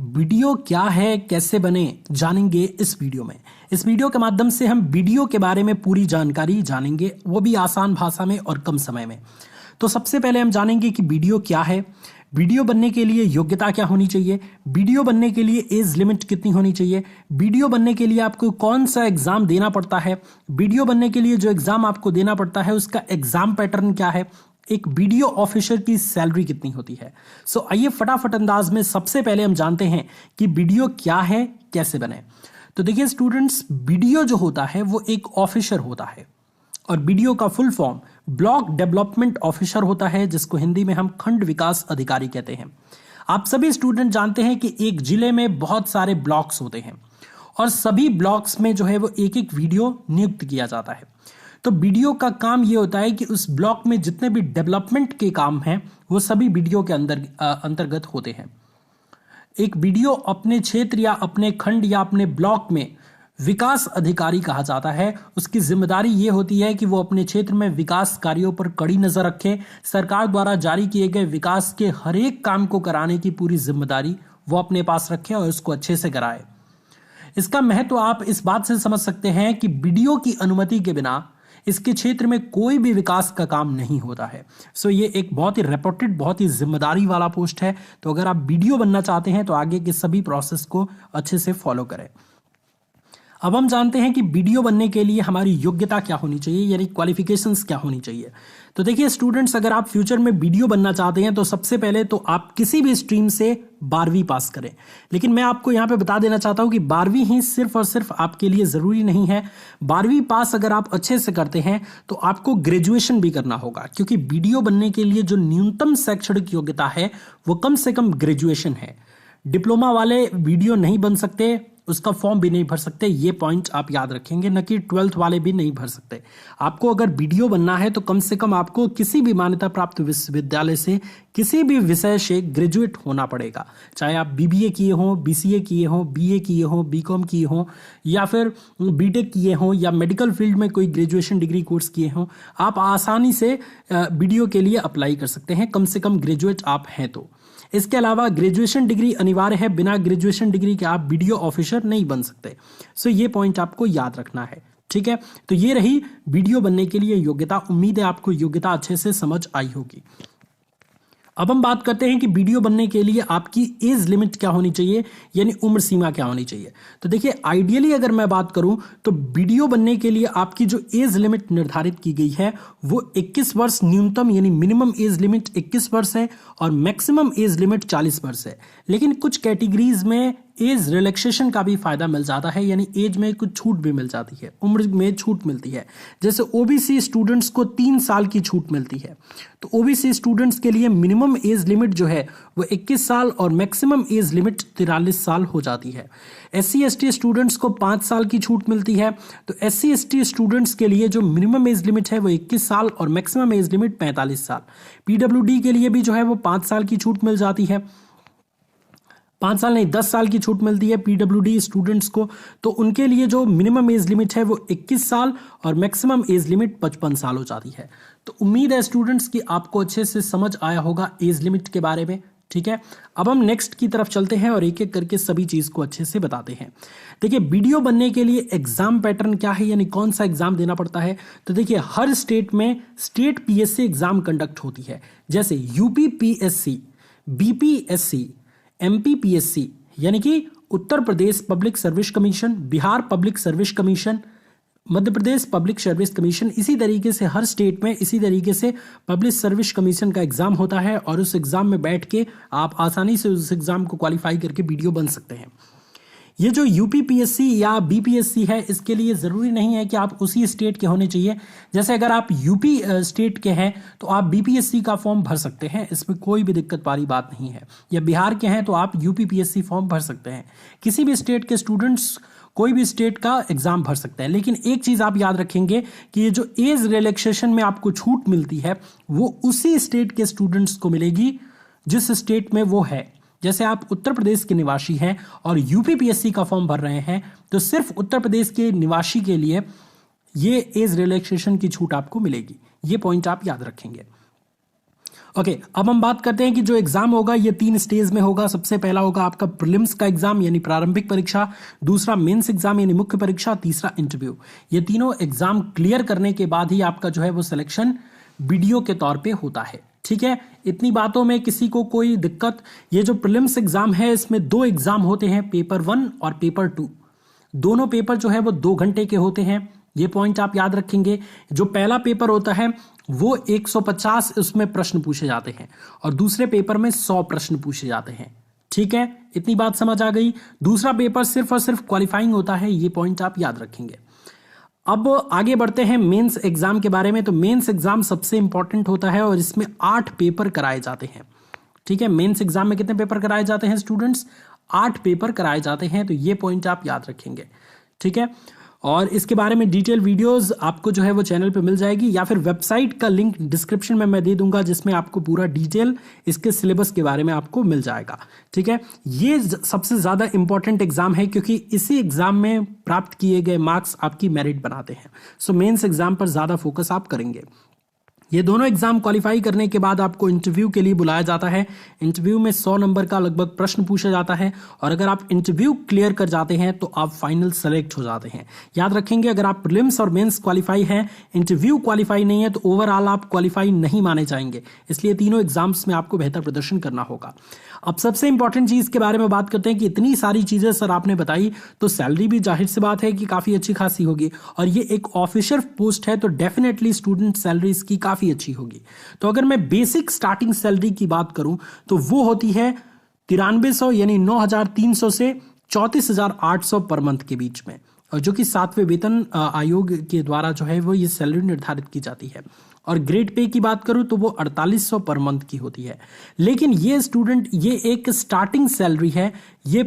Video क्या है, कैसे बने, जानेंगे इस वीडियो में। इस वीडियो के माध्यम से हम वीडियो के बारे में पूरी जानकारी जानेंगे, वो भी आसान भाषा में और कम समय में। तो सबसे पहले हम जानेंगे कि वीडियो क्या है, वीडियो बनने के लिए योग्यता क्या होनी चाहिए, वीडियो बनने के लिए एज लिमिट कितनी होनी चाहिए, वीडियो बनने के लिए आपको कौन सा एग्जाम देना पड़ता है, वीडियो बनने के लिए जो एग्जाम आपको देना पड़ता है उसका एग्जाम पैटर्न क्या है, एक वीडियो ऑफिसर की सैलरी कितनी होती है। सो आइए फटाफट अंदाज में सबसे पहले हम जानते हैं कि वीडियो क्या है, कैसे बने। तो देखिए स्टूडेंट्स, वीडियो जो होता है वो एक ऑफिसर होता है और वीडियो का full form block development officer होता है, जिसको हिंदी में हम खंड विकास अधिकारी कहते हैं। आप सभी स्टूडेंट जानते हैं कि एक जिले में बहुत सारे ब्लॉक्स होते हैं और सभी ब्लॉक्स में जो है वो एक एक वीडियो नियुक्त किया जाता है। तो वीडियो का काम ये होता है कि उस ब्लॉक में जितने भी डेवलपमेंट के काम हैं वो सभी वीडियो के अंतर्गत होते हैं। एक वीडियो अपने क्षेत्र या अपने खंड या अपने ब्लॉक में विकास अधिकारी कहा जाता है। उसकी जिम्मेदारी ये होती है कि वो अपने क्षेत्र में विकास कार्यों पर कड़ी नजर रखे, सरकार द्वारा जारी किए गए विकास के हर एक काम को कराने की पूरी जिम्मेदारी वो अपने पास रखे और उसको अच्छे से कराए। इसका महत्व आप इस बात से समझ सकते हैं कि वीडियो की अनुमति के बिना इसके क्षेत्र में कोई भी विकास का काम नहीं होता है। सो ये एक बहुत ही रेपुटेड, बहुत ही जिम्मेदारी वाला पोस्ट है। तो अगर आप वीडियो बनना चाहते हैं तो आगे के सभी प्रोसेस को अच्छे से फॉलो करें। अब हम जानते हैं कि वीडियो बनने के लिए हमारी योग्यता क्या होनी चाहिए, यानी क्वालिफिकेशंस क्या होनी चाहिए। तो देखिए स्टूडेंट्स, अगर आप फ्यूचर में वीडियो बनना चाहते हैं तो सबसे पहले तो आप किसी भी स्ट्रीम से 12वीं पास करें। लेकिन मैं आपको यहाँ पे बता देना चाहता हूँ कि 12वीं ही सिर्फ और सिर्फ आपके लिए ज़रूरी नहीं है। 12वीं पास अगर आप अच्छे से करते हैं तो आपको ग्रेजुएशन भी करना होगा, क्योंकि वीडियो बनने के लिए जो न्यूनतम शैक्षणिक योग्यता है वो कम से कम ग्रेजुएशन है। डिप्लोमा वाले वीडियो नहीं बन सकते, उसका फॉर्म भी नहीं भर सकते। ये पॉइंट आप याद रखेंगे, न कि 12th वाले भी नहीं भर सकते। आपको अगर वीडियो बनना है तो कम से कम आपको किसी भी मान्यता प्राप्त विश्वविद्यालय से किसी भी विषय से ग्रेजुएट होना पड़ेगा। चाहे आप बीबीए किए हों, बीसीए किए हों, बीए किए हों, बीकॉम किए हों या फिर बीटेक किए हों या मेडिकल फील्ड में कोई ग्रेजुएशन डिग्री कोर्स किए हों, आप आसानी से वीडियो के लिए अप्लाई कर सकते हैं, कम से कम ग्रेजुएट आप हैं तो। इसके अलावा ग्रेजुएशन डिग्री अनिवार्य है, बिना ग्रेजुएशन डिग्री के आप वीडियो ऑफिसर नहीं बन सकते। सो ये पॉइंट आपको याद रखना है, ठीक है। तो ये रही वीडियो बनने के लिए योग्यता। उम्मीद है आपको योग्यता अच्छे से समझ आई होगी। अब हम बात करते हैं कि वीडियो बनने के लिए आपकी एज लिमिट क्या होनी चाहिए, यानी उम्र सीमा क्या होनी चाहिए। तो देखिए आइडियली अगर मैं बात करूं तो वीडियो बनने के लिए आपकी जो एज लिमिट निर्धारित की गई है वो 21 वर्ष न्यूनतम, यानी मिनिमम एज लिमिट 21 वर्ष है और मैक्सिमम एज लिमिट 40 वर्ष है। लेकिन कुछ कैटेगरीज में एज रिलैक्सेशन का भी फायदा मिल जाता है, यानी एज में कुछ छूट भी मिल जाती है, उम्र में छूट मिलती है। जैसे ओबीसी स्टूडेंट्स को 3 साल की छूट मिलती है। तो ओबीसी स्टूडेंट्स के लिए मिनिमम एज लिमिट जो है वो 21 साल और मैक्सिमम एज लिमिट 43 साल हो जाती है। SC ST स्टूडेंट्स को 5 साल की छूट मिलती है। तो SC ST स्टूडेंट्स के लिए जो मिनिमम एज लिमिट है वो 21 साल और मैक्सिमम एज लिमिट 45 साल। PWD के लिए भी जो है वो 5 साल की छूट मिल जाती है। 5 साल नहीं, 10 साल की छूट मिलती है PWD स्टूडेंट्स को। तो उनके लिए जो मिनिमम एज लिमिट है वो 21 साल और मैक्सिमम एज लिमिट 55 साल हो जाती है। तो उम्मीद है स्टूडेंट्स कि आपको अच्छे से समझ आया होगा एज लिमिट के बारे में, ठीक है। अब हम नेक्स्ट की तरफ चलते हैं और एक एक करके सभी चीज को अच्छे से बताते हैं। देखिए वीडियो बनने के लिए एग्जाम पैटर्न क्या है, यानी कौन सा एग्जाम देना पड़ता है। तो देखिए हर स्टेट में स्टेट PSC एग्जाम कंडक्ट होती है। जैसे UP PSC, BPSC, MP PSC यानी कि Uttar Pradesh public service commission, Bihar public service commission, Madhya Pradesh public service commission. इसी तरीके से हर स्टेट में इसी तरीके से पब्लिक सर्विस कमीशन का एग्जाम होता है और उस एग्जाम में बैठ के आप आसानी से उस एग्जाम को क्वालिफाई करके वीडियो बन सकते हैं। ये जो यूपी PSC या BPSC है, इसके लिए ज़रूरी नहीं है कि आप उसी स्टेट के होने चाहिए। जैसे अगर आप यूपी स्टेट के हैं तो आप BPSC का फॉर्म भर सकते हैं, इसमें कोई भी दिक्कत वाली बात नहीं है। या बिहार के हैं तो आप यूपी PSC फॉर्म भर सकते हैं। किसी भी स्टेट के स्टूडेंट्स कोई भी स्टेट का एग्जाम भर सकते हैं। लेकिन एक चीज़ आप याद रखेंगे कि ये जो एज रिलैक्सेशन में आपको छूट मिलती है वो उसी स्टेट के स्टूडेंट्स को मिलेगी जिस स्टेट में वो है। जैसे आप उत्तर प्रदेश के निवासी हैं और यूपी PSC का फॉर्म भर रहे हैं तो सिर्फ उत्तर प्रदेश के निवासी के लिए ये एज रिलैक्सेशन की छूट आपको मिलेगी। ये पॉइंट आप याद रखेंगे। ओके, अब हम बात करते हैं कि जो एग्जाम होगा ये 3 स्टेज में होगा। सबसे पहला होगा आपका प्रीलिम्स का एग्जाम यानी प्रारंभिक परीक्षा, दूसरा मेंस एग्जाम यानी मुख्य परीक्षा, तीसरा इंटरव्यू। ये तीनों एग्जाम क्लियर करने के बाद ही आपका जो है वो सिलेक्शन वीडियो के तौर पे होता है। ठीक है, इतनी बातों में किसी को कोई दिक्कत? ये जो प्रीलिम्स एग्जाम है इसमें 2 एग्जाम होते हैं, पेपर 1 और पेपर 2। दोनों पेपर जो है वो 2 घंटे के होते हैं, ये पॉइंट आप याद रखेंगे। जो पहला पेपर होता है वो 150 उसमें प्रश्न पूछे जाते हैं और दूसरे पेपर में 100 प्रश्न पूछे जाते हैं। ठीक है, इतनी बात समझ आ गई। दूसरा पेपर सिर्फ और सिर्फ क्वालिफाइंग होता है, ये पॉइंट आप याद रखेंगे। अब आगे बढ़ते हैं मेंस एग्जाम के बारे में। तो मेंस एग्जाम सबसे इंपॉर्टेंट होता है और इसमें 8 पेपर कराए जाते हैं। ठीक है, मेंस एग्जाम में कितने पेपर कराए जाते हैं स्टूडेंट्स? 8 पेपर कराए जाते हैं, तो ये पॉइंट आप याद रखेंगे। ठीक है, और इसके बारे में डिटेल वीडियोस आपको जो है वो चैनल पे मिल जाएगी या फिर वेबसाइट का लिंक डिस्क्रिप्शन में मैं दे दूंगा जिसमें आपको पूरा डिटेल इसके सिलेबस के बारे में आपको मिल जाएगा। ठीक है, ये सबसे ज़्यादा इंपॉर्टेंट एग्जाम है क्योंकि इसी एग्जाम में प्राप्त किए गए मार्क्स आपकी मेरिट बनाते हैं। सो मेंस एग्जाम पर ज़्यादा फोकस आप करेंगे। ये दोनों एग्जाम क्वालिफाई करने के बाद आपको इंटरव्यू के लिए बुलाया जाता है। इंटरव्यू में 100 नंबर का लगभग प्रश्न पूछा जाता है और अगर आप इंटरव्यू क्लियर कर जाते हैं तो आप फाइनल सेलेक्ट हो जाते हैं। याद रखेंगे, अगर आप प्रीलिम्स और मेंस क्वालिफाई हैं, इंटरव्यू क्वालिफाई नहीं है, तो ओवरऑल आप क्वालिफाई नहीं माने जाएंगे। इसलिए तीनों एग्जाम्स में आपको बेहतर प्रदर्शन करना होगा। अब सबसे इंपॉर्टेंट चीज के बारे में बात करते हैं कि इतनी सारी चीजें सर आपने बताई, तो सैलरी भी जाहिर सी बात है कि काफी अच्छी खासी होगी और ये एक ऑफिशियल पोस्ट है, तो डेफिनेटली स्टूडेंट सैलरी इसकी काफी अच्छी होगी। तो अगर मैं बेसिक स्टार्टिंग सैलरी की बात करूं तो वो होती है 9300 यानी 9300 से 34,800 पर मंथ के बीच में, और जो कि 7वें वेतन आयोग के द्वारा जो है वो ये सैलरी निर्धारित की जाती है। और ग्रेड पे की बात करूं तो वो 4800 पर मंथ की होती है। लेकिन ये स्टूडेंट, ये एक स्टार्टिंग सैलरी है, ये